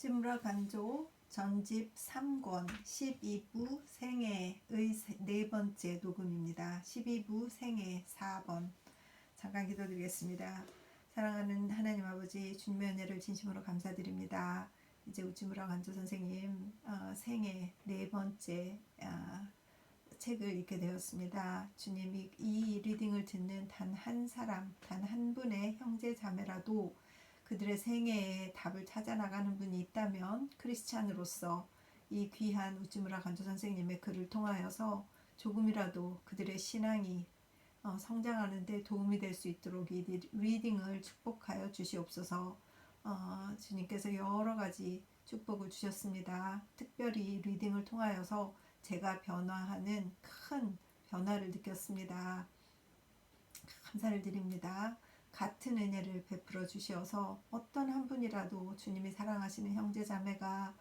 우찌무라 간조 전집 3권 12부 생애의 네 번째 녹음입니다. 12부 생애 4번. 잠깐 기도드리겠습니다. 사랑하는 하나님 아버지, 주님의 은혜를 진심으로 감사드립니다. 이제 우찌무라 간조 선생님 생애 네 번째 책을 읽게 되었습니다. 주님이 이 리딩을 듣는 단 한 사람, 단 한 분의 형제 자매라도 그들의 생애에 답을 찾아 나가는 분이 있다면 크리스찬으로서 이 귀한 우찌무라 간조 선생님의 글을 통하여서 조금이라도 그들의 신앙이 성장하는 데 도움이 될 수 있도록 이 리딩을 축복하여 주시옵소서. 주님께서 여러 가지 축복을 주셨습니다. 특별히 리딩을 통하여서 제가 변화하는 큰 변화를 느꼈습니다. 감사를 드립니다. 같은 은혜를 베풀어 주시어서 어떤 한 분이라도 주님이 사랑하시는 형제 자매가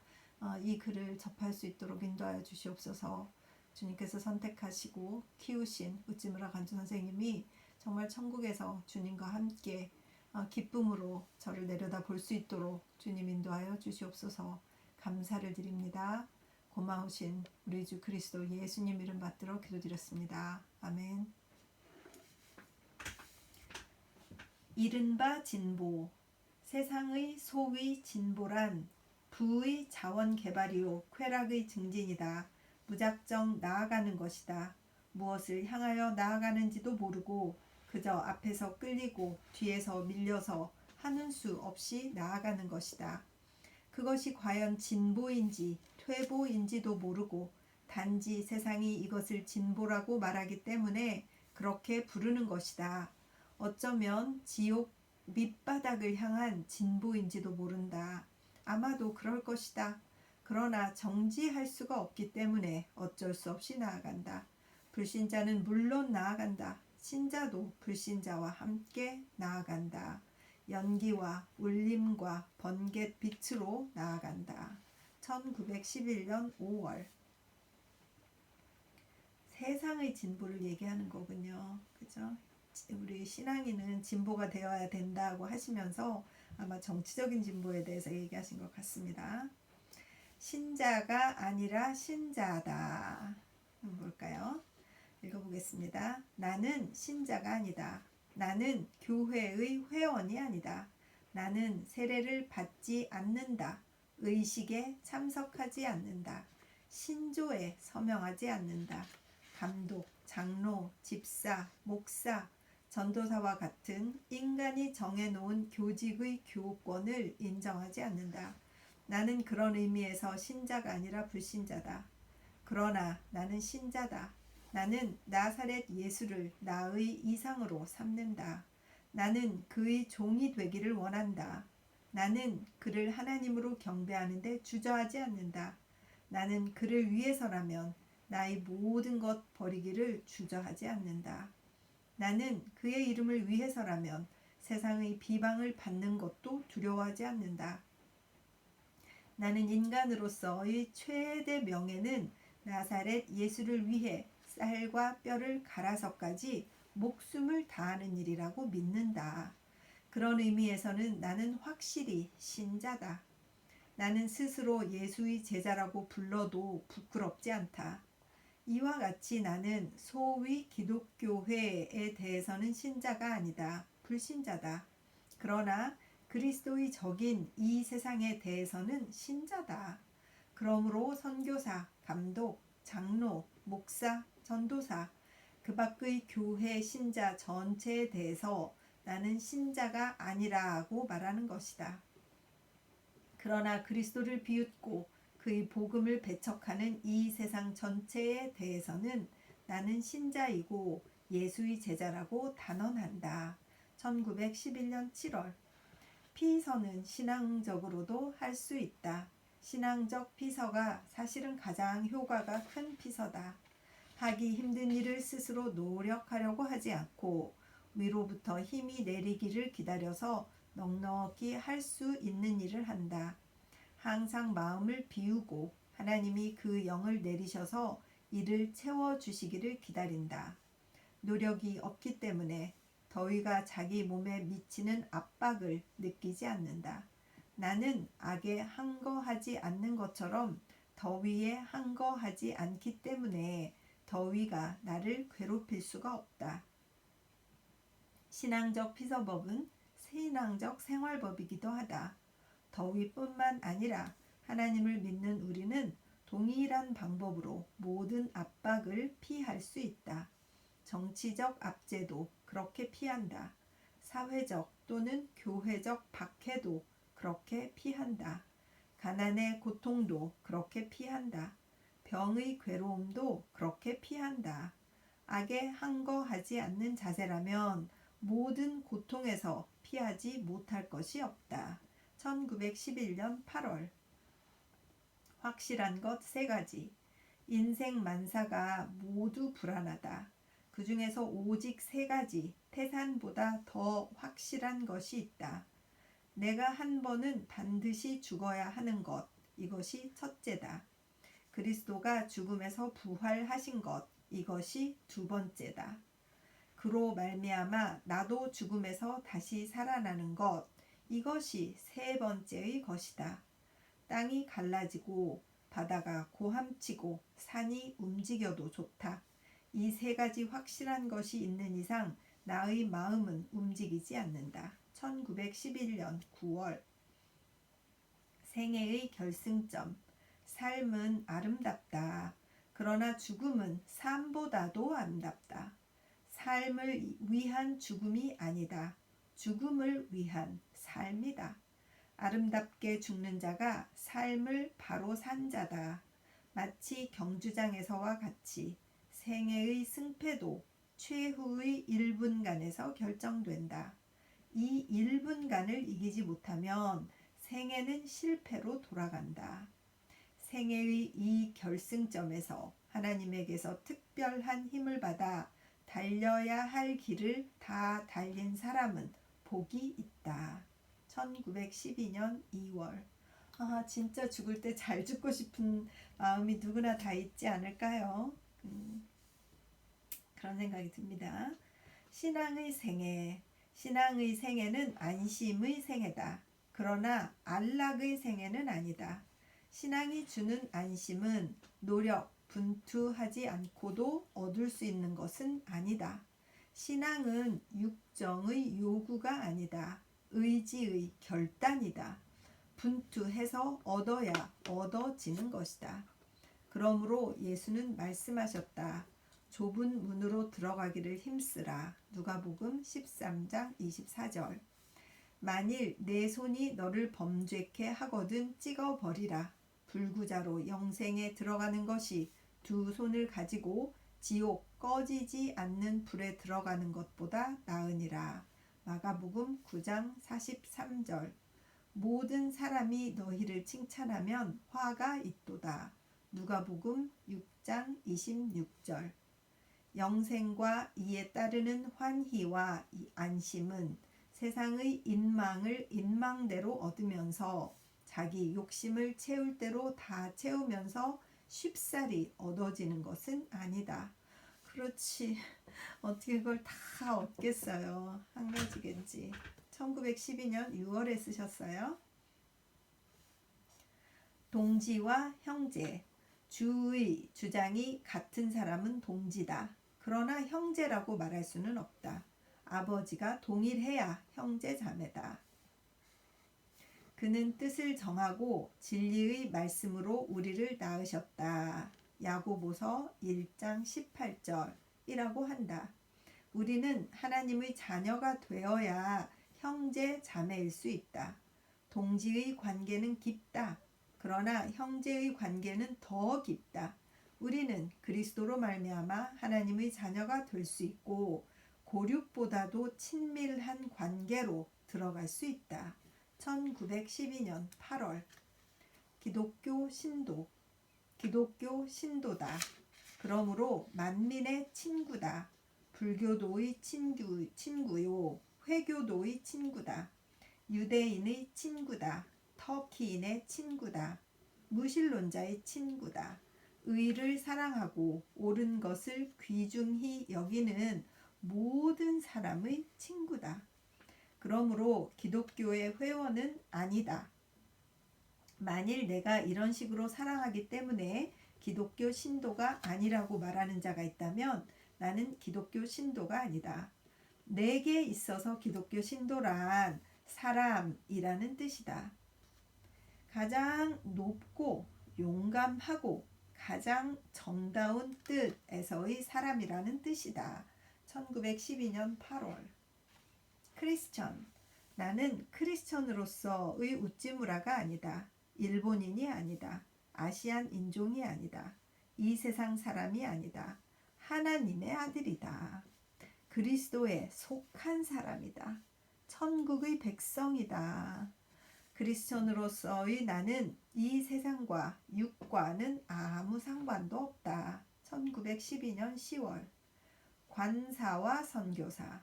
이 글을 접할 수 있도록 인도하여 주시옵소서. 주님께서 선택하시고 키우신 우찌무라 간조 선생님이 정말 천국에서 주님과 함께 기쁨으로 저를 내려다 볼 수 있도록 주님 인도하여 주시옵소서. 감사를 드립니다. 고마우신 우리 주 그리스도 예수님 이름 받들어 기도드렸습니다. 아멘. 이른바 진보, 세상의 소위 진보란 부의 자원 개발이요 쾌락의 증진이다. 무작정 나아가는 것이다. 무엇을 향하여 나아가는지도 모르고 그저 앞에서 끌리고 뒤에서 밀려서 하는 수 없이 나아가는 것이다. 그것이 과연 진보인지 퇴보인지도 모르고 단지 세상이 이것을 진보라고 말하기 때문에 그렇게 부르는 것이다. 어쩌면 지옥 밑바닥을 향한 진보인지도 모른다. 아마도 그럴 것이다. 그러나 정지할 수가 없기 때문에 어쩔 수 없이 나아간다. 불신자는 물론 나아간다. 신자도 불신자와 함께 나아간다. 연기와 울림과 번갯빛으로 나아간다. 1911년 5월. 세상의 진보를 얘기하는 거군요. 그죠? 우리 신앙인은 진보가 되어야 된다고 하시면서 아마 정치적인 진보에 대해서 얘기하신 것 같습니다. 신자가 아니라 신자다. 볼까요? 읽어보겠습니다. 나는 신자가 아니다. 나는 교회의 회원이 아니다. 나는 세례를 받지 않는다. 의식에 참석하지 않는다. 신조에 서명하지 않는다. 감독, 장로, 집사, 목사, 전도사와 같은 인간이 정해놓은 교직의 교권을 인정하지 않는다. 나는 그런 의미에서 신자가 아니라 불신자다. 그러나 나는 신자다. 나는 나사렛 예수를 나의 이상으로 삼는다. 나는 그의 종이 되기를 원한다. 나는 그를 하나님으로 경배하는데 주저하지 않는다. 나는 그를 위해서라면 나의 모든 것 버리기를 주저하지 않는다. 나는 그의 이름을 위해서라면 세상의 비방을 받는 것도 두려워하지 않는다. 나는 인간으로서의 최대 명예는 나사렛 예수를 위해 쌀과 뼈를 갈아서까지 목숨을 다하는 일이라고 믿는다. 그런 의미에서는 나는 확실히 신자다. 나는 스스로 예수의 제자라고 불러도 부끄럽지 않다. 이와 같이 나는 소위 기독교회에 대해서는 신자가 아니다. 불신자다. 그러나 그리스도의 적인 이 세상에 대해서는 신자다. 그러므로 선교사, 감독, 장로, 목사, 전도사, 그 밖의 교회 신자 전체에 대해서 나는 신자가 아니라고 말하는 것이다. 그러나 그리스도를 비웃고 그의 복음을 배척하는 이 세상 전체에 대해서는 나는 신자이고 예수의 제자라고 단언한다. 1911년 7월. 피서는 신앙적으로도 할 수 있다. 신앙적 피서가 사실은 가장 효과가 큰 피서다. 하기 힘든 일을 스스로 노력하려고 하지 않고 위로부터 힘이 내리기를 기다려서 넉넉히 할 수 있는 일을 한다. 항상 마음을 비우고 하나님이 그 영을 내리셔서 이를 채워주시기를 기다린다. 노력이 없기 때문에 더위가 자기 몸에 미치는 압박을 느끼지 않는다. 나는 악에 항거하지 않는 것처럼 더위에 항거하지 않기 때문에 더위가 나를 괴롭힐 수가 없다. 신앙적 피서법은 신앙적 생활법이기도 하다. 더위뿐만 아니라 하나님을 믿는 우리는 동일한 방법으로 모든 압박을 피할 수 있다. 정치적 압제도 그렇게 피한다. 사회적 또는 교회적 박해도 그렇게 피한다. 가난의 고통도 그렇게 피한다. 병의 괴로움도 그렇게 피한다. 악에 항거하지 않는 자세라면 모든 고통에서 피하지 못할 것이 없다. 1911년 8월. 확실한 것 3가지. 인생 만사가 모두 불안하다. 그 중에서 오직 3가지, 태산보다 더 확실한 것이 있다. 내가 한 번은 반드시 죽어야 하는 것, 이것이 첫째다. 그리스도가 죽음에서 부활하신 것, 이것이 2번째다. 그로 말미암아 나도 죽음에서 다시 살아나는 것, 이것이 3번째의 것이다. 땅이 갈라지고 바다가 고함치고 산이 움직여도 좋다. 이 3가지 확실한 것이 있는 이상 나의 마음은 움직이지 않는다. 1911년 9월. 생애의 결승점. 삶은 아름답다. 그러나 죽음은 삶보다도 아름답다. 삶을 위한 죽음이 아니다. 죽음을 위한 삶이다. 아름답게 죽는 자가 삶을 바로 산 자다. 마치 경주장에서와 같이 생애의 승패도 최후의 1분간에서 결정된다. 이 1분간을 이기지 못하면 생애는 실패로 돌아간다. 생애의 이 결승점에서 하나님에게서 특별한 힘을 받아 달려야 할 길을 다 달린 사람은 복이 있다. 1912년 2월. 진짜 죽을 때 잘 죽고 싶은 마음이 누구나 다 있지 않을까요? 그런 생각이 듭니다. 신앙의 생애. 신앙의 생애는 안심의 생애다. 그러나 안락의 생애는 아니다. 신앙이 주는 안심은 노력, 분투하지 않고도 얻을 수 있는 것은 아니다. 신앙은 육정의 요구가 아니다. 의지의 결단이다. 분투해서 얻어야 얻어지는 것이다. 그러므로 예수는 말씀하셨다. 좁은 문으로 들어가기를 힘쓰라. 누가복음 13장 24절. 만일 내 손이 너를 범죄케 하거든 찍어버리라. 불구자로 영생에 들어가는 것이 2 손을 가지고 지옥 꺼지지 않는 불에 들어가는 것보다 나으니라. 마가복음 9장 43절. 모든 사람이 너희를 칭찬하면 화가 있도다. 누가복음 6장 26절. 영생과 이에 따르는 환희와 안심은 세상의 인망을 인망대로 얻으면서 자기 욕심을 채울 대로 다 채우면서 쉽사리 얻어지는 것은 아니다. 그렇지. 어떻게 그걸 다 얻겠어요. 한 가지겠지. 1912년 6월에 쓰셨어요. 동지와 형제. 주의 주장이 같은 사람은 동지다. 그러나 형제라고 말할 수는 없다. 아버지가 동일해야 형제 자매다. 그는 뜻을 정하고 진리의 말씀으로 우리를 낳으셨다. 야고보서 1장 18절이라고 한다. 우리는 하나님의 자녀가 되어야 형제 자매일 수 있다. 동지의 관계는 깊다. 그러나 형제의 관계는 더 깊다. 우리는 그리스도로 말미암아 하나님의 자녀가 될 수 있고 고륙보다도 친밀한 관계로 들어갈 수 있다. 1912년 8월. 기독교 신도. 기독교 신도다. 그러므로 만민의 친구다. 불교도의 친구요. 회교도의 친구다. 유대인의 친구다. 터키인의 친구다. 무신론자의 친구다. 의를 사랑하고 옳은 것을 귀중히 여기는 모든 사람의 친구다. 그러므로 기독교의 회원은 아니다. 만일 내가 이런 식으로 사랑하기 때문에 기독교 신도가 아니라고 말하는 자가 있다면 나는 기독교 신도가 아니다. 내게 있어서 기독교 신도란 사람이라는 뜻이다. 가장 높고 용감하고 가장 정다운 뜻에서의 사람이라는 뜻이다. 1912년 8월. 크리스천. 나는 크리스천으로서의 우찌무라가 아니다. 일본인이 아니다. 아시안 인종이 아니다. 이 세상 사람이 아니다. 하나님의 아들이다. 그리스도에 속한 사람이다. 천국의 백성이다. 크리스천으로서의 나는 이 세상과 육과는 아무 상관도 없다. 1912년 10월. 관사와 선교사.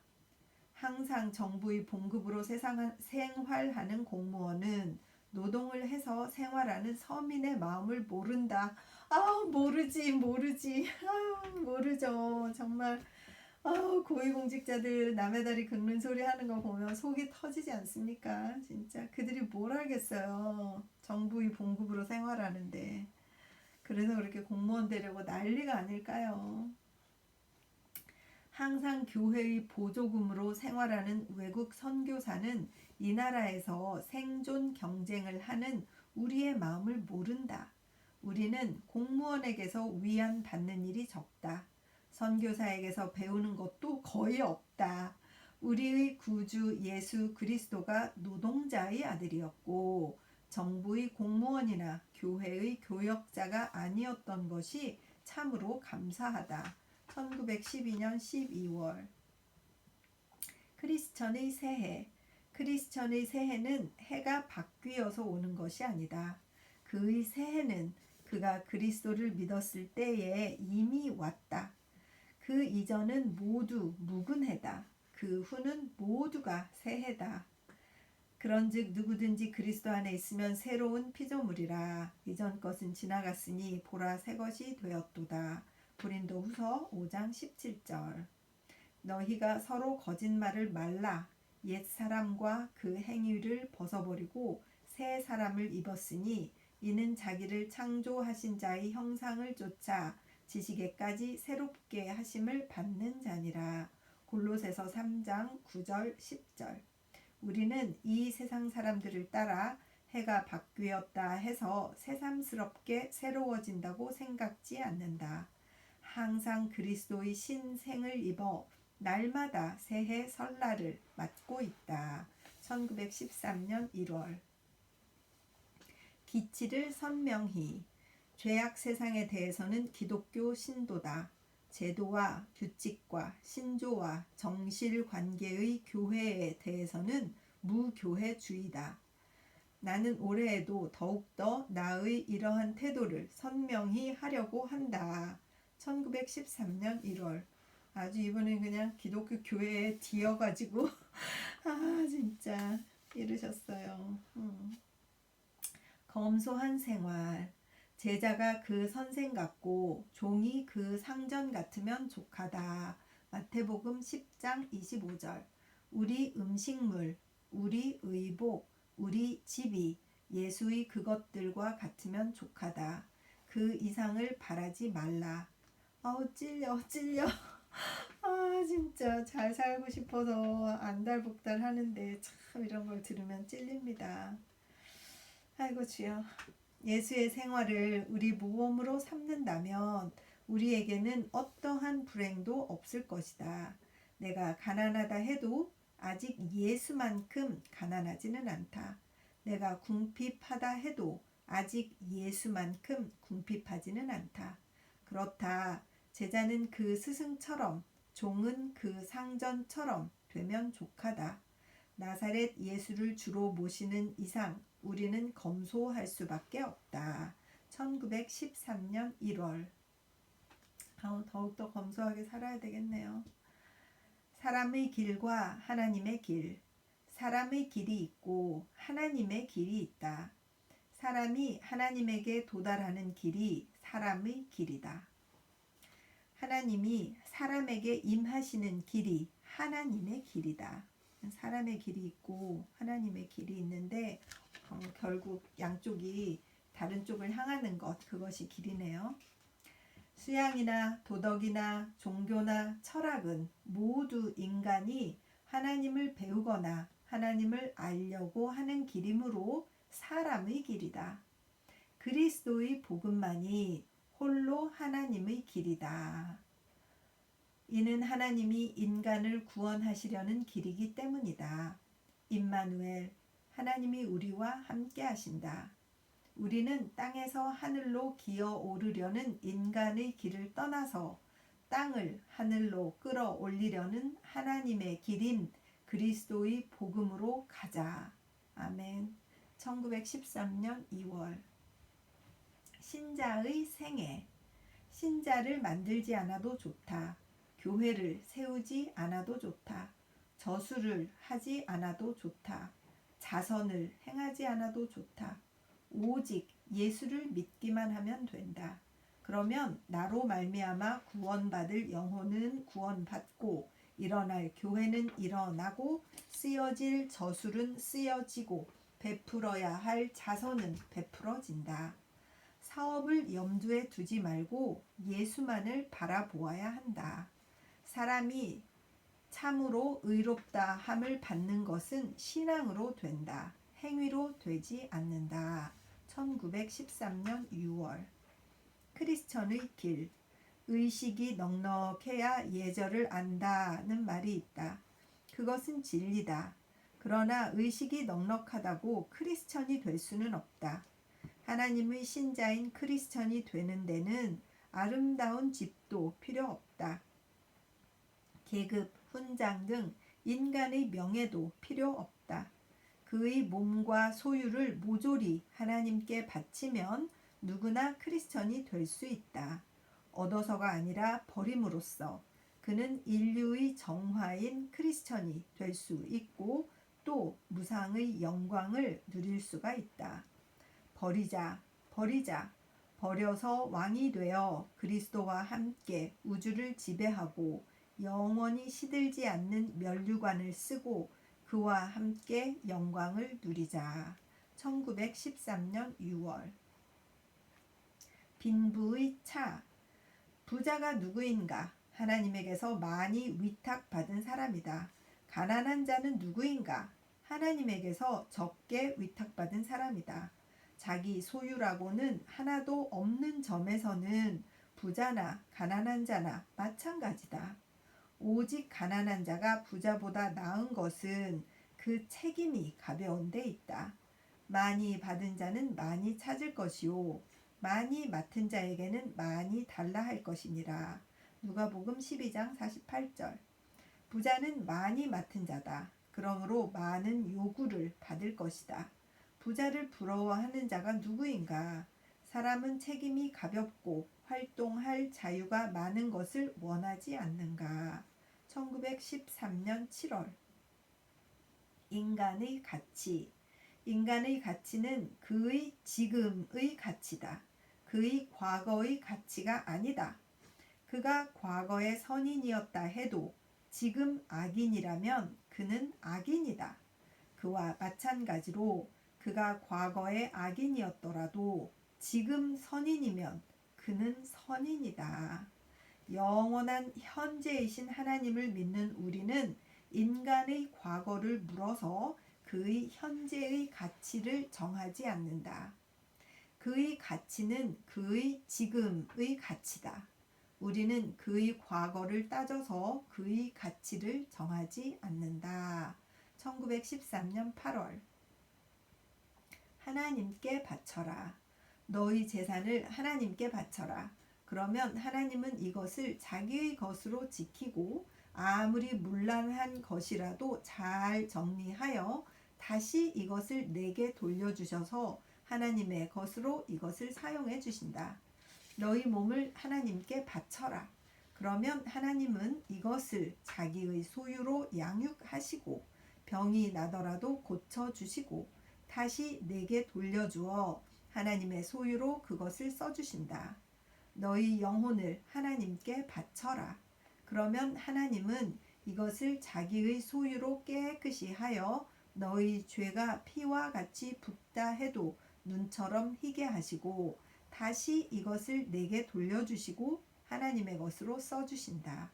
항상 정부의 봉급으로 생활하는 공무원은 노동을 해서 생활하는 서민의 마음을 모른다. 모르지. 모르죠. 정말 고위공직자들 남의 다리 긁는 소리 하는 거 보면 속이 터지지 않습니까? 진짜 그들이 뭘 알겠어요. 정부의 봉급으로 생활하는데. 그래서 그렇게 공무원 되려고 난리가 아닐까요? 항상 교회의 보조금으로 생활하는 외국 선교사는 이 나라에서 생존 경쟁을 하는 우리의 마음을 모른다. 우리는 공무원에게서 위안받는 일이 적다. 선교사에게서 배우는 것도 거의 없다. 우리의 구주 예수 그리스도가 노동자의 아들이었고 정부의 공무원이나 교회의 교역자가 아니었던 것이 참으로 감사하다. 1912년 12월. 크리스천의 새해. 크리스천의 새해는 해가 바뀌어서 오는 것이 아니다. 그의 새해는 그가 그리스도를 믿었을 때에 이미 왔다. 그 이전은 모두 묵은 해다. 그 후는 모두가 새해다. 그런즉 누구든지 그리스도 안에 있으면 새로운 피조물이라. 이전 것은 지나갔으니 보라 새 것이 되었도다. 고린도후서 5장 17절. 너희가 서로 거짓말을 말라. 옛 사람과 그 행위를 벗어버리고 새 사람을 입었으니 이는 자기를 창조하신 자의 형상을 쫓아 지식에까지 새롭게 하심을 받는 자니라. 골로새서 3장 9절 10절. 우리는 이 세상 사람들을 따라 해가 바뀌었다 해서 새삼스럽게 새로워진다고 생각지 않는다. 항상 그리스도의 신생을 입어 날마다 새해 설날을 맞고 있다. 1913년 1월. 기치를 선명히. 죄악 세상에 대해서는 기독교 신도다. 제도와 규칙과 신조와 정실 관계의 교회에 대해서는 무교회주의다. 나는 올해에도 더욱더 나의 이러한 태도를 선명히 하려고 한다. 1913년 1월. 아주 이번엔 그냥 기독교 교회에 뒤어가지고 진짜 이르셨어요. 검소한 생활. 제자가 그 선생 같고 종이 그 상전 같으면 족하다. 마태복음 10장 25절. 우리 음식물, 우리 의복, 우리 집이 예수의 그것들과 같으면 족하다. 그 이상을 바라지 말라. 찔려. 진짜 잘 살고 싶어서 안달복달 하는데 참 이런 걸 들으면 찔립니다. 아이고 주여. 예수의 생활을 우리 모범으로 삼는다면 우리에게는 어떠한 불행도 없을 것이다. 내가 가난하다 해도 아직 예수만큼 가난하지는 않다. 내가 궁핍하다 해도 아직 예수만큼 궁핍하지는 않다. 그렇다. 제자는 그 스승처럼, 종은 그 상전처럼 되면 족하다. 나사렛 예수를 주로 모시는 이상 우리는 검소할 수밖에 없다. 1913년 1월. 더욱더 검소하게 살아야 되겠네요. 사람의 길과 하나님의 길. 사람의 길이 있고 하나님의 길이 있다. 사람이 하나님에게 도달하는 길이 사람의 길이다. 하나님이 사람에게 임하시는 길이 하나님의 길이다. 사람의 길이 있고 하나님의 길이 있는데 결국 양쪽이 다른 쪽을 향하는 것, 그것이 길이네요. 수양이나 도덕이나 종교나 철학은 모두 인간이 하나님을 배우거나 하나님을 알려고 하는 길이므로 사람의 길이다. 그리스도의 복음만이 홀로 하나님의 길이다. 이는 하나님이 인간을 구원하시려는 길이기 때문이다. 임마누엘, 하나님이 우리와 함께 하신다. 우리는 땅에서 하늘로 기어 오르려는 인간의 길을 떠나서 땅을 하늘로 끌어올리려는 하나님의 길인 그리스도의 복음으로 가자. 아멘. 1913년 2월. 신자의 생애. 신자를 만들지 않아도 좋다. 교회를 세우지 않아도 좋다. 저수를 하지 않아도 좋다. 자선을 행하지 않아도 좋다. 오직 예수를 믿기만 하면 된다. 그러면 나로 말미암아 구원받을 영혼은 구원받고 일어날 교회는 일어나고 쓰여질 저술은 쓰여지고 베풀어야 할 자선은 베풀어진다. 사업을 염두에 두지 말고 예수만을 바라보아야 한다. 사람이 참으로 의롭다 함을 받는 것은 신앙으로 된다. 행위로 되지 않는다. 1913년 6월. 크리스천의 길. 의식이 넉넉해야 예절을 안다는 말이 있다. 그것은 진리다. 그러나 의식이 넉넉하다고 크리스천이 될 수는 없다. 하나님의 신자인 크리스천이 되는 데는 아름다운 집도 필요 없다. 계급, 훈장 등 인간의 명예도 필요 없다. 그의 몸과 소유를 모조리 하나님께 바치면 누구나 크리스천이 될 수 있다. 얻어서가 아니라 버림으로써 그는 인류의 정화인 크리스천이 될 수 있고 또 무상의 영광을 누릴 수가 있다. 버리자, 버리자. 버려서 왕이 되어 그리스도와 함께 우주를 지배하고 영원히 시들지 않는 면류관을 쓰고 그와 함께 영광을 누리자. 1913년 6월. 빈부의 차. 부자가 누구인가? 하나님에게서 많이 위탁받은 사람이다. 가난한 자는 누구인가? 하나님에게서 적게 위탁받은 사람이다. 자기 소유라고는 하나도 없는 점에서는 부자나 가난한 자나 마찬가지다. 오직 가난한 자가 부자보다 나은 것은 그 책임이 가벼운 데 있다. 많이 받은 자는 많이 찾을 것이요 많이 맡은 자에게는 많이 달라 할 것이니라. 누가복음 12장 48절. 부자는 많이 맡은 자다. 그러므로 많은 요구를 받을 것이다. 부자를 부러워하는 자가 누구인가? 사람은 책임이 가볍고 활동할 자유가 많은 것을 원하지 않는가? 1913년 7월. 인간의 가치. 인간의 가치는 그의 지금의 가치다. 그의 과거의 가치가 아니다. 그가 과거에 선인이었다 해도 지금 악인이라면 그는 악인이다. 그와 마찬가지로 그가 과거에 악인이었더라도 지금 선인이면 그는 선인이다. 영원한 현재이신 하나님을 믿는 우리는 인간의 과거를 물어서 그의 현재의 가치를 정하지 않는다. 그의 가치는 그의 지금의 가치다. 우리는 그의 과거를 따져서 그의 가치를 정하지 않는다. 1913년 8월. 하나님께 바쳐라. 너희 재산을 하나님께 바쳐라. 그러면 하나님은 이것을 자기의 것으로 지키고 아무리 문란한 것이라도 잘 정리하여 다시 이것을 내게 돌려주셔서 하나님의 것으로 이것을 사용해 주신다. 너희 몸을 하나님께 바쳐라. 그러면 하나님은 이것을 자기의 소유로 양육하시고 병이 나더라도 고쳐주시고 다시 내게 돌려주어 하나님의 소유로 그것을 써주신다. 너희 영혼을 하나님께 바쳐라. 그러면 하나님은 이것을 자기의 소유로 깨끗이 하여 너희 죄가 피와 같이 붓다 해도 눈처럼 희게 하시고 다시 이것을 내게 돌려주시고 하나님의 것으로 써주신다.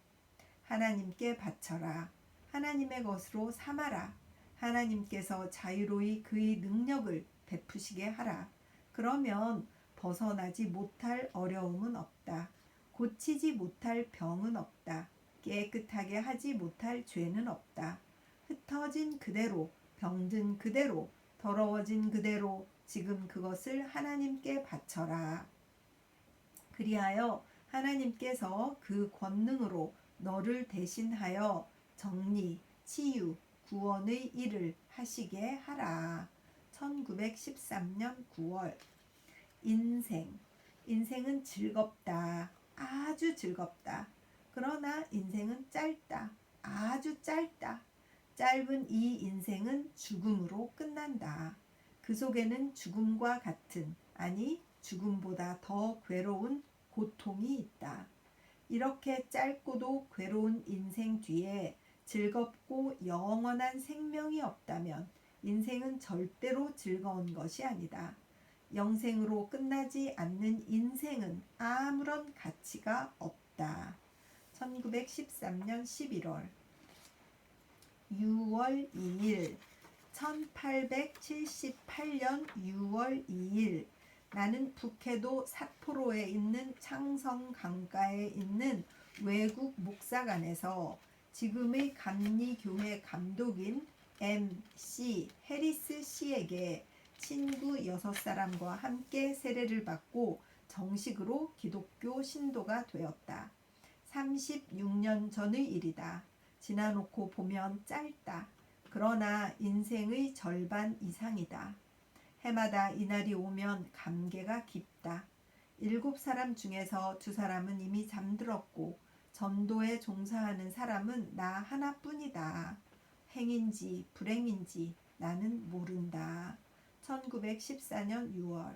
하나님께 바쳐라. 하나님의 것으로 삼아라. 하나님께서 자유로이 그의 능력을 베푸시게 하라. 그러면 벗어나지 못할 어려움은 없다. 고치지 못할 병은 없다. 깨끗하게 하지 못할 죄는 없다. 흩어진 그대로, 병든 그대로, 더러워진 그대로 지금 그것을 하나님께 바쳐라. 그리하여 하나님께서 그 권능으로 너를 대신하여 정리, 치유, 구원의 일을 하시게 하라. 1913년 9월. 인생은 즐겁다. 아주 즐겁다. 그러나 인생은 짧다. 아주 짧다. 짧은 이 인생은 죽음으로 끝난다. 그 속에는 죽음과 같은, 아니 죽음보다 더 괴로운 고통이 있다. 이렇게 짧고도 괴로운 인생 뒤에 즐겁고 영원한 생명이 없다면 인생은 절대로 즐거운 것이 아니다. 영생으로 끝나지 않는 인생은 아무런 가치가 없다. 1913년 11월 6월 2일 1878년 6월 2일 나는 북해도 삿포로에 있는 창성 강가에 있는 외국 목사관에서 지금의 감리교회 감독인 M.C. 해리스 씨에게 친구 6사람과 함께 세례를 받고 정식으로 기독교 신도가 되었다. 36년 전의 일이다. 지나놓고 보면 짧다. 그러나 인생의 절반 이상이다. 해마다 이날이 오면 감개가 깊다. 7사람 중에서 2사람은 이미 잠들었고 전도에 종사하는 사람은 나 하나뿐이다. 행인지 불행인지 나는 모른다. 1914년 6월.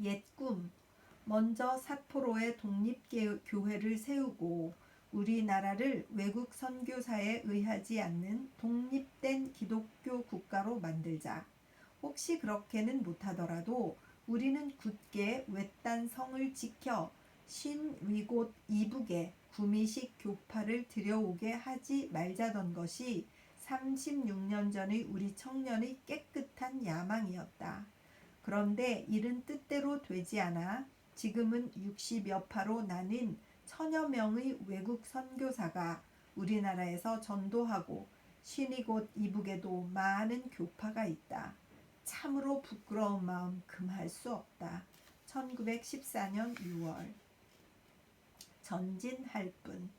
옛 꿈. 먼저 삿포로에 독립교회를 세우고 우리나라를 외국 선교사에 의하지 않는 독립된 기독교 국가로 만들자. 혹시 그렇게는 못하더라도 우리는 굳게 외딴 성을 지켜 신위곳 이북에 구미식 교파를 들여오게 하지 말자던 것이 36년 전의 우리 청년의 깨끗한 야망이었다. 그런데 일은 뜻대로 되지 않아 지금은 60여 파로 나뉜 1000여 명의 외국 선교사가 우리나라에서 전도하고 신이곳 이북에도 많은 교파가 있다. 참으로 부끄러운 마음 금할 수 없다. 1914년 6월. 전진할 뿐.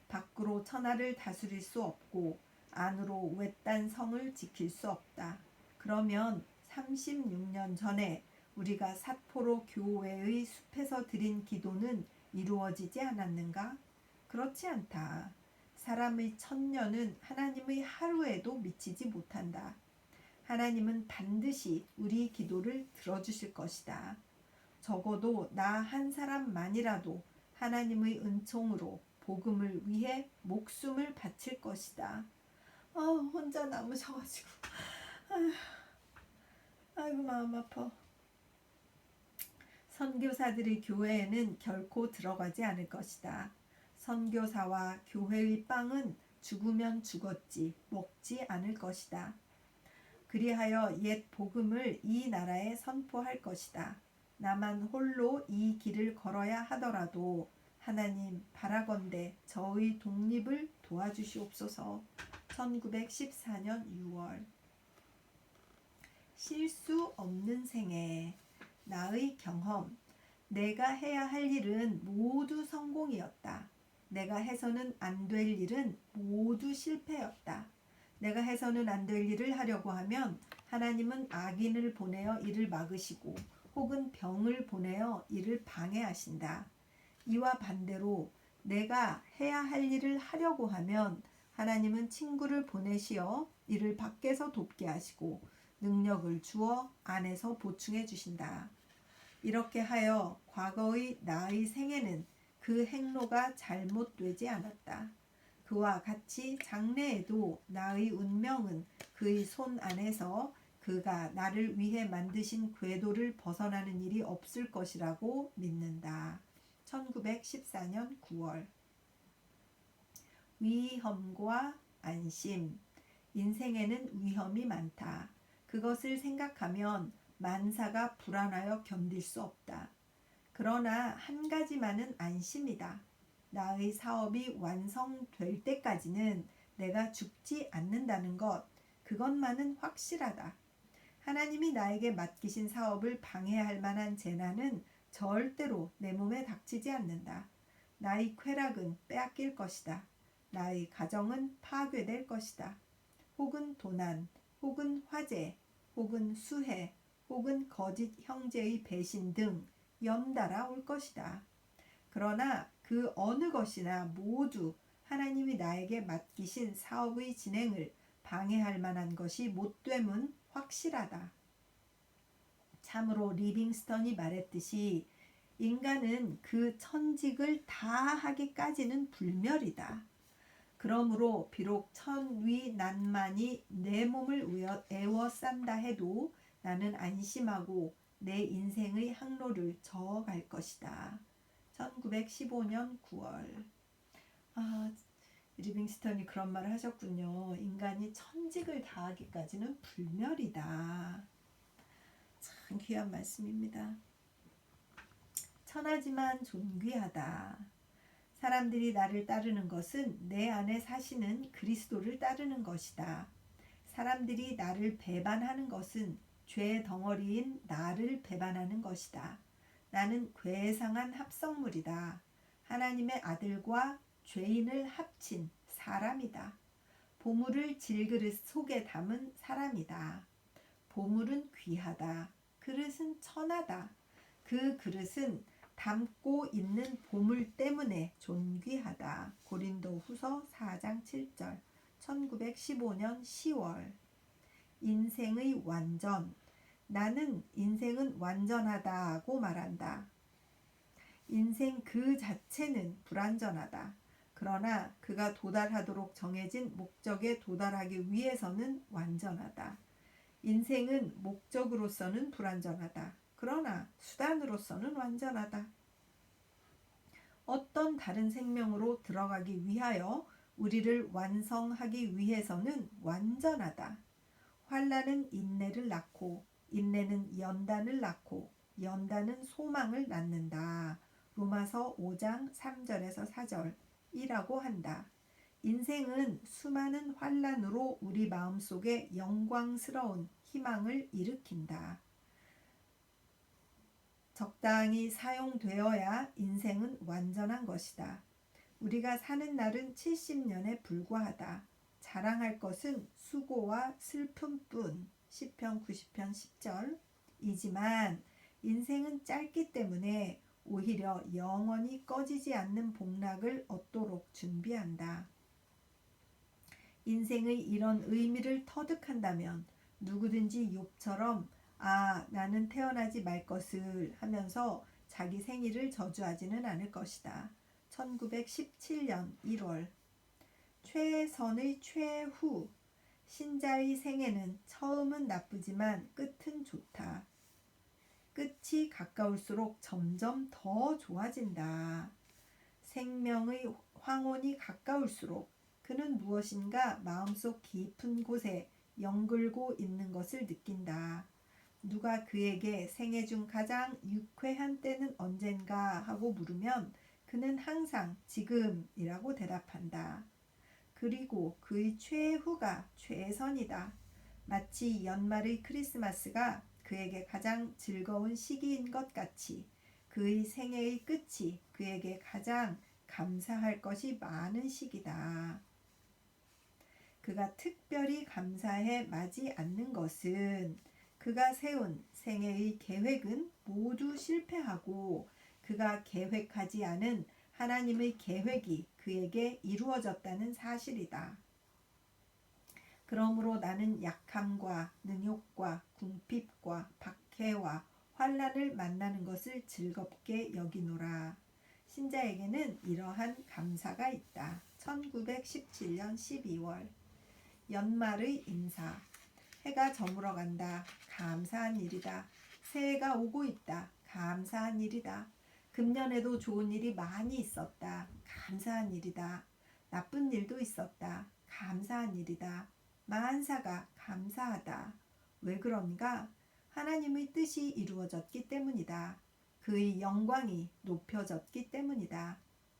밖으로 천하를 다스릴 수 없고 안으로 외딴 성을 지킬 수 없다. 그러면 36년 전에 우리가 삿포로 교회의 숲에서 드린 기도는 이루어지지 않았는가? 그렇지 않다. 사람의 천년은 하나님의 하루에도 미치지 못한다. 하나님은 반드시 우리 기도를 들어주실 것이다. 적어도 나 한 사람만이라도 하나님의 은총으로 복음을 위해 목숨을 바칠 것이다. 혼자 남으셔가지고 아이고 마음 아파. 선교사들의 교회에는 결코 들어가지 않을 것이다. 선교사와 교회의 빵은 죽으면 죽었지 먹지 않을 것이다. 그리하여 옛 복음을 이 나라에 선포할 것이다. 나만 홀로 이 길을 걸어야 하더라도 하나님 바라건대 저의 독립을 도와주시옵소서. 1914년 6월. 실수 없는 생애. 나의 경험. 내가 해야 할 일은 모두 성공이었다. 내가 해서는 안 될 일은 모두 실패였다. 내가 해서는 안 될 일을 하려고 하면 하나님은 악인을 보내어 이를 막으시고 혹은 병을 보내어 이를 방해하신다. 이와 반대로 내가 해야 할 일을 하려고 하면 하나님은 친구를 보내시어 이를 밖에서 돕게 하시고 능력을 주어 안에서 보충해 주신다. 이렇게 하여 과거의 나의 생애는 그 행로가 잘못되지 않았다. 그와 같이 장래에도 나의 운명은 그의 손 안에서 그가 나를 위해 만드신 궤도를 벗어나는 일이 없을 것이라고 믿는다. 1914년 9월. 위험과 안심. 인생에는 위험이 많다. 그것을 생각하면 만사가 불안하여 견딜 수 없다. 그러나 한 가지만은 안심이다. 나의 사업이 완성될 때까지는 내가 죽지 않는다는 것, 그것만은 확실하다. 하나님이 나에게 맡기신 사업을 방해할 만한 재난은 절대로 내 몸에 닥치지 않는다. 나의 쾌락은 빼앗길 것이다. 나의 가정은 파괴될 것이다. 혹은 도난, 혹은 화재, 혹은 수해, 혹은 거짓 형제의 배신 등 연달아 올 것이다. 그러나 그 어느 것이나 모두 하나님이 나에게 맡기신 사업의 진행을 방해할 만한 것이 못됨은 확실하다. 참으로 리빙스턴이 말했듯이 인간은 그 천직을 다 하기까지는 불멸이다. 그러므로 비록 천위난만이 내 몸을 에워싼다 해도 나는 안심하고 내 인생의 항로를 저어갈 것이다. 1915년 9월. 리빙스턴이 그런 말을 하셨군요. 인간이 천직을 다하기까지는 불멸이다. 참 귀한 말씀입니다. 천하지만 존귀하다. 사람들이 나를 따르는 것은 내 안에 사시는 그리스도를 따르는 것이다. 사람들이 나를 배반하는 것은 죄 덩어리인 나를 배반하는 것이다. 나는 괴상한 합성물이다. 하나님의 아들과 죄인을 합친 사람이다. 보물을 질그릇 속에 담은 사람이다. 보물은 귀하다. 그릇은 천하다. 그 그릇은 담고 있는 보물 때문에 존귀하다. 고린도후서 4장 7절. 1915년 10월. 인생의 완전. 나는 인생은 완전하다고 말한다. 인생 그 자체는 불완전하다. 그러나 그가 도달하도록 정해진 목적에 도달하기 위해서는 완전하다. 인생은 목적으로서는 불완전하다. 그러나 수단으로서는 완전하다. 어떤 다른 생명으로 들어가기 위하여 우리를 완성하기 위해서는 완전하다. 환난은 인내를 낳고 인내는 연단을 낳고 연단은 소망을 낳는다. 로마서 5장 3절에서 4절이라고 한다. 인생은 수많은 환난으로 우리 마음속에 영광스러운 희망을 일으킨다. 적당히 사용되어야 인생은 완전한 것이다. 우리가 사는 날은 70년에 불과하다. 자랑할 것은 수고와 슬픔뿐. 시편 90편 10절. 이지만 인생은 짧기 때문에 오히려 영원히 꺼지지 않는 복락을 얻도록 준비한다. 인생의 이런 의미를 터득한다면 누구든지 욥처럼 나는 태어나지 말 것을 하면서 자기 생일을 저주하지는 않을 것이다. 1917년 1월. 최선의 최후. 신자의 생애는 처음은 나쁘지만 끝은 좋다. 끝이 가까울수록 점점 더 좋아진다. 생명의 황혼이 가까울수록 그는 무엇인가 마음속 깊은 곳에 연글고 있는 것을 느낀다. 누가 그에게 생애 중 가장 유쾌한 때는 언젠가 하고 물으면 그는 항상 지금이라고 대답한다. 그리고 그의 최후가 최선이다. 마치 연말의 크리스마스가 그에게 가장 즐거운 시기인 것 같이 그의 생애의 끝이 그에게 가장 감사할 것이 많은 시기다. 그가 특별히 감사해 마지 않는 것은 그가 세운 생애의 계획은 모두 실패하고 그가 계획하지 않은 하나님의 계획이 그에게 이루어졌다는 사실이다. 그러므로 나는 약함과 능욕과 궁핍과 박해와 환난을 만나는 것을 즐겁게 여기노라. 신자에게는 이러한 감사가 있다. 1917년 12월. 연말의 인사. 해가 저물어 간다. 감사한 일이다. 새해가 오고 있다. 감사한 일이다. 금년에도 좋은 일이 많이 있었다. 감사한 일이다. 나쁜 일도 있었다. 감사한 일이다. 만사가 감사하다. 왜 그런가? 하나님의 뜻이 이루어졌기 때문이다. 그의 영광이 높여졌기 때문이다.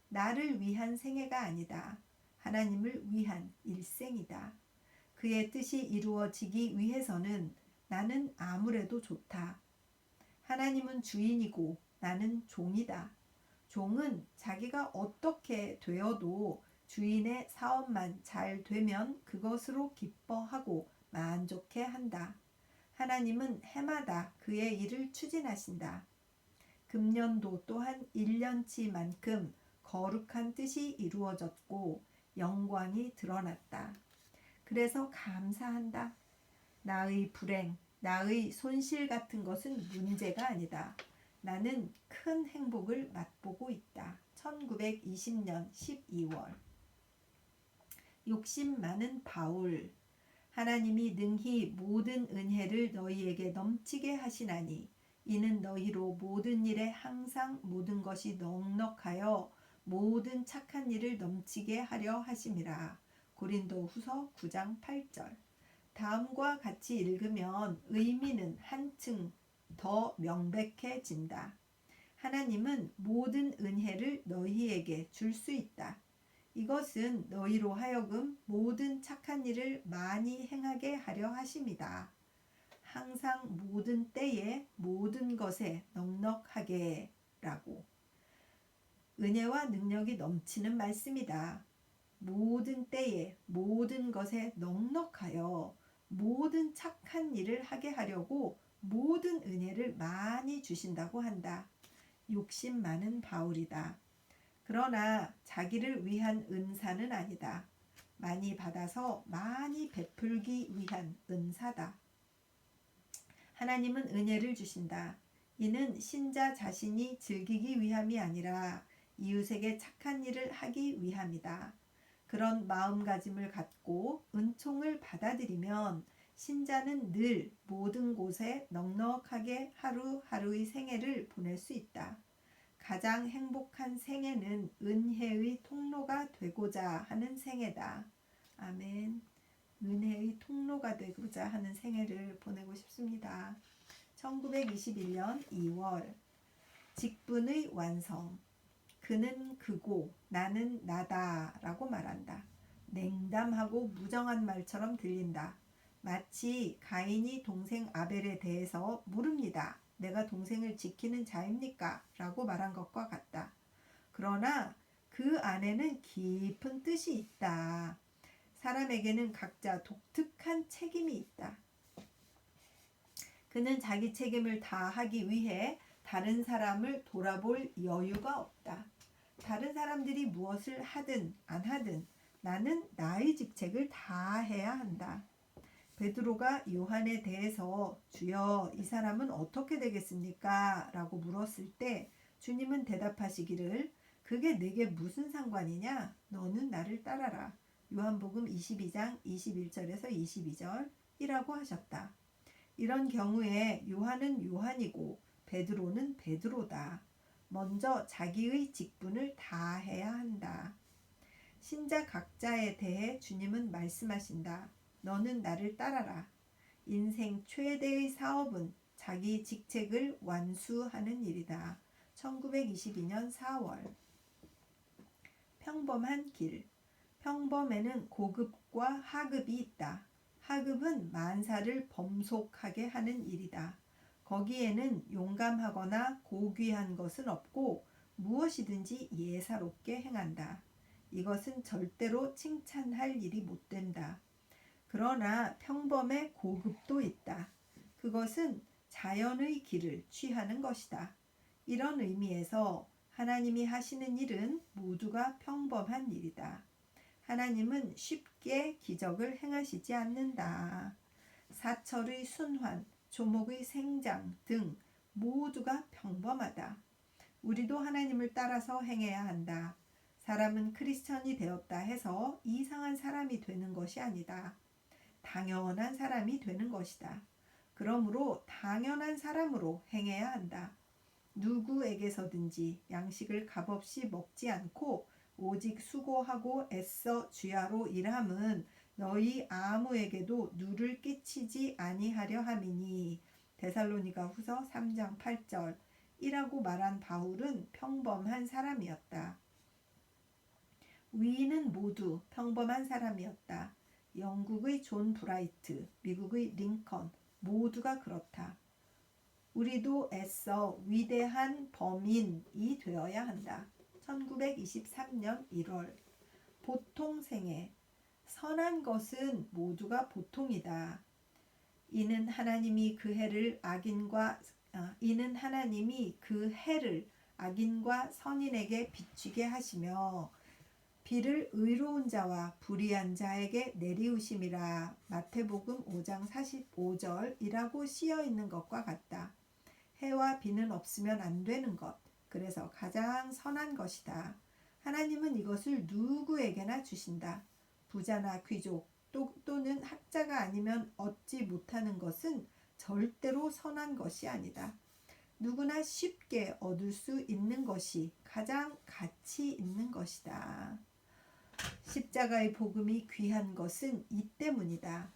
나를 위한 생애가 아니다. 하나님을 위한 일생이다. 그의 뜻이 이루어지기 위해서는 나는 아무래도 좋다. 하나님은 주인이고 나는 종이다. 종은 자기가 어떻게 되어도 주인의 사업만 잘 되면 그것으로 기뻐하고 만족해 한다. 하나님은 해마다 그의 일을 추진하신다. 금년도 또한 1년치만큼 거룩한 뜻이 이루어졌고 영광이 드러났다. 그래서 감사한다. 나의 불행, 나의 손실 같은 것은 문제가 아니다. 나는 큰 행복을 맛보고 있다. 1920년 12월. 욕심 많은 바울. 하나님이 능히 모든 은혜를 너희에게 넘치게 하시나니 이는 너희로 모든 일에 항상 모든 것이 넉넉하여 모든 착한 일을 넘치게 하려 하심이라. 고린도후서 9장 8절. 다음과 같이 읽으면 의미는 한층 더 명백해진다. 하나님은 모든 은혜를 너희에게 줄 수 있다. 이것은 너희로 하여금 모든 착한 일을 많이 행하게 하려 하심이다. 항상 모든 때에 모든 것에 넉넉하게 라고. 은혜와 능력이 넘치는 말씀이다. 모든 때에 모든 것에 넉넉하여 모든 착한 일을 하게 하려고 모든 은혜를 많이 주신다고 한다. 욕심 많은 바울이다. 그러나 자기를 위한 은사는 아니다. 많이 받아서 많이 베풀기 위한 은사다. 하나님은 은혜를 주신다. 이는 신자 자신이 즐기기 위함이 아니라 이웃에게 착한 일을 하기 위함이다. 그런 마음가짐을 갖고 은총을 받아들이면 신자는 늘 모든 곳에 넉넉하게 하루하루의 생애를 보낼 수 있다. 가장 행복한 생애는 은혜의 통로가 되고자 하는 생애다. 아멘. 은혜의 통로가 되고자 하는 생애를 보내고 싶습니다. 1921년 2월. 직분의 완성. 그는 그고 나는 나다 라고 말한다. 냉담하고 무정한 말처럼 들린다. 마치 가인이 동생 아벨에 대해서 물읍니다. 내가 동생을 지키는 자입니까? 라고 말한 것과 같다. 그러나 그 안에는 깊은 뜻이 있다. 사람에게는 각자 독특한 책임이 있다. 그는 자기 책임을 다하기 위해 다른 사람을 돌아볼 여유가 없다. 다른 사람들이 무엇을 하든 안 하든 나는 나의 직책을 다해야 한다. 베드로가 요한에 대해서 주여 이 사람은 어떻게 되겠습니까? 라고 물었을 때 주님은 대답하시기를 그게 내게 무슨 상관이냐? 너는 나를 따라라. 요한복음 22장 21절에서 22절 이라고 하셨다. 이런 경우에 요한은 요한이고 베드로는 베드로다. 먼저 자기의 직분을 다해야 한다. 신자 각자에 대해 주님은 말씀하신다. 너는 나를 따라라. 인생 최대의 사업은 자기 직책을 완수하는 일이다. 1922년 4월. 평범한 길. 평범에는 고급과 하급이 있다. 하급은 만사를 범속하게 하는 일이다. 거기에는 용감하거나 고귀한 것은 없고 무엇이든지 예사롭게 행한다. 이것은 절대로 칭찬할 일이 못 된다. 그러나 평범에 고급도 있다. 그것은 자연의 길을 취하는 것이다. 이런 의미에서 하나님이 하시는 일은 모두가 평범한 일이다. 하나님은 쉽게 기적을 행하시지 않는다. 사철의 순환, 조목의 생장 등 모두가 평범하다. 우리도 하나님을 따라서 행해야 한다. 사람은 크리스천이 되었다 해서 이상한 사람이 되는 것이 아니다. 당연한 사람이 되는 것이다. 그러므로 당연한 사람으로 행해야 한다. 누구에게서든지 양식을 값없이 먹지 않고 오직 수고하고 애써 주야로 일함은 너희 아무에게도 누를 끼치지 아니하려 함이니. 데살로니가 후서 3장 8절. 이라고 말한 바울은 평범한 사람이었다. 위인은 모두 평범한 사람이었다. 영국의 존 브라이트, 미국의 링컨 모두가 그렇다. 우리도 애써 위대한 범인이 되어야 한다. 1923년 1월. 보통 생애. 선한 것은 모두가 보통이다. 이는 하나님이 그 해를 악인과 선인에게 비추게 하시며 비를 의로운 자와 불의한 자에게 내리우심이라. 마태복음 5장 45절이라고 쓰여 있는 것과 같다. 해와 비는 없으면 안 되는 것, 그래서 가장 선한 것이다. 하나님은 이것을 누구에게나 주신다. 부자나 귀족 또는 학자가 아니면 얻지 못하는 것은 절대로 선한 것이 아니다. 누구나 쉽게 얻을 수 있는 것이 가장 가치 있는 것이다. 십자가의 복음이 귀한 것은 이 때문이다.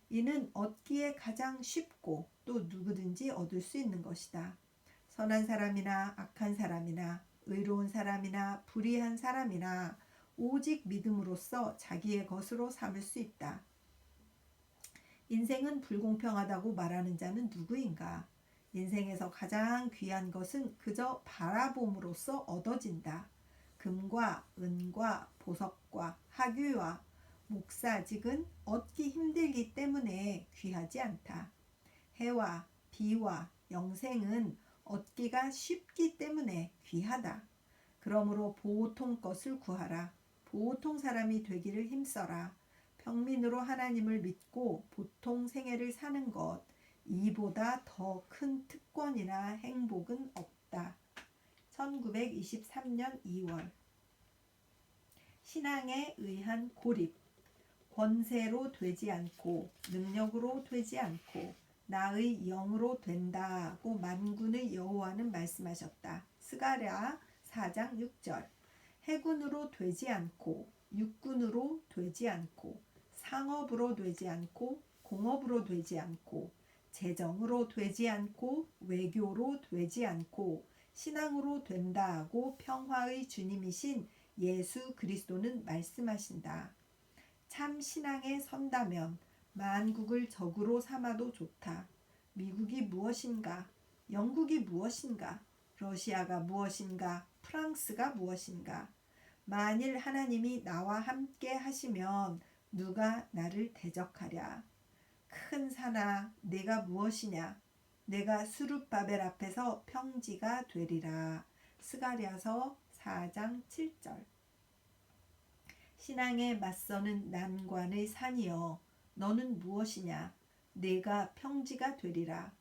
이는 얻기에 가장 쉽고 또 누구든지 얻을 수 있는 것이다. 선한 사람이나 악한 사람이나 의로운 사람이나 불의한 사람이나 오직 믿음으로써 자기의 것으로 삼을 수 있다. 인생은 불공평하다고 말하는 자는 누구인가? 인생에서 가장 귀한 것은 그저 바라봄으로써 얻어진다. 금과 은과 보석과 학위와 목사직은 얻기 힘들기 때문에 귀하지 않다. 해와 비와 영생은 얻기가 쉽기 때문에 귀하다. 그러므로 보통 것을 구하라. 보통 사람이 되기를 힘써라. 평민으로 하나님을 믿고 보통 생애를 사는 것, 이보다 더 큰 특권이나 행복은 없다. 1923년 2월. 신앙에 의한 고립. 권세로 되지 않고 능력으로 되지 않고 나의 영으로 된다고 만군의 여호와는 말씀하셨다. 스가랴 4장 6절. 해군으로 되지 않고 육군으로 되지 않고 상업으로 되지 않고 공업으로 되지 않고 재정으로 되지 않고 외교로 되지 않고 신앙으로 된다고 평화의 주님이신 예수 그리스도는 말씀하신다. 참 신앙에 선다면 만국을 적으로 삼아도 좋다. 미국이 무엇인가? 영국이 무엇인가? 러시아가 무엇인가? 프랑스가 무엇인가? 만일 하나님이 나와 함께 하시면 누가 나를 대적하랴? 큰 산아, 내가 무엇이냐? 내가 수룹바벨 앞에서 평지가 되리라. 스가랴서 4장 7절. 신앙에 맞서는 난관의 산이여, 너는 무엇이냐? 내가 평지가 되리라.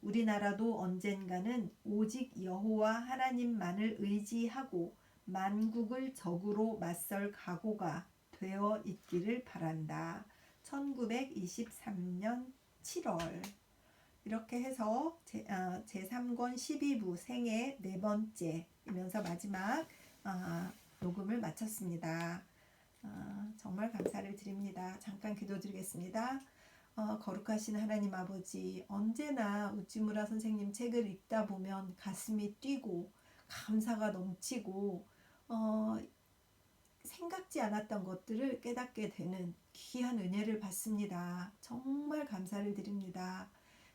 우리나라도 언젠가는 오직 여호와 하나님만을 의지하고 만국을 적으로 맞설 각오가 되어 있기를 바란다. 1923년 7월. 이렇게 해서 제3권 12부 생애 네 번째이면서 마지막 녹음을 마쳤습니다. 정말 감사를 드립니다. 잠깐 기도드리겠습니다. 거룩하신 하나님 아버지, 언제나 우찌무라 선생님 책을 읽다 보면 가슴이 뛰고 감사가 넘치고 생각지 않았던 것들을 깨닫게 되는 귀한 은혜를 받습니다. 정말 감사를 드립니다.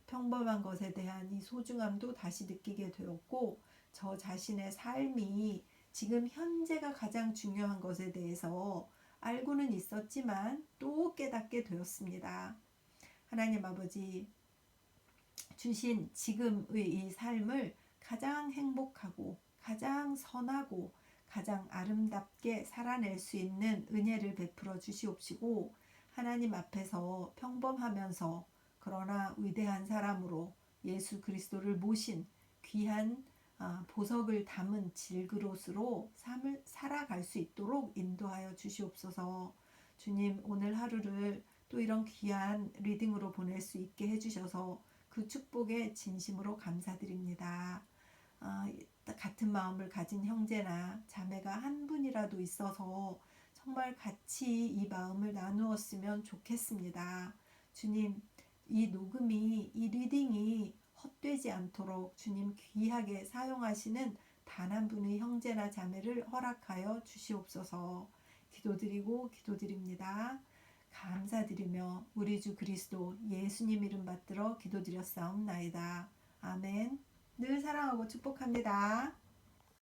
평범한 것에 대한 이 소중함도 다시 느끼게 되었고, 저 자신의 삶이 지금 현재가 가장 중요한 것에 대해서 알고는 있었지만 또 깨닫게 되었습니다. 하나님 아버지, 주신 지금의 이 삶을 가장 행복하고 가장 선하고 가장 아름답게 살아낼 수 있는 은혜를 베풀어 주시옵시고, 하나님 앞에서 평범하면서 그러나 위대한 사람으로 예수 그리스도를 모신 귀한 보석을 담은 질그릇으로 삶을 살아갈 수 있도록 인도하여 주시옵소서. 주님, 오늘 하루를 또 이런 귀한 리딩으로 보낼 수 있게 해주셔서 그 축복에 진심으로 감사드립니다. 같은 마음을 가진 형제나 자매가 한 분이라도 있어서 정말 같이 이 마음을 나누었으면 좋겠습니다. 주님, 이 녹음이, 이 리딩이 헛되지 않도록 주님 귀하게 사용하시는 단 한 분의 형제나 자매를 허락하여 주시옵소서. 기도드립니다. 감사드리며 우리 주 그리스도 예수님 이름 받들어 기도드렸사옵나이다. 아멘. 늘 사랑하고 축복합니다.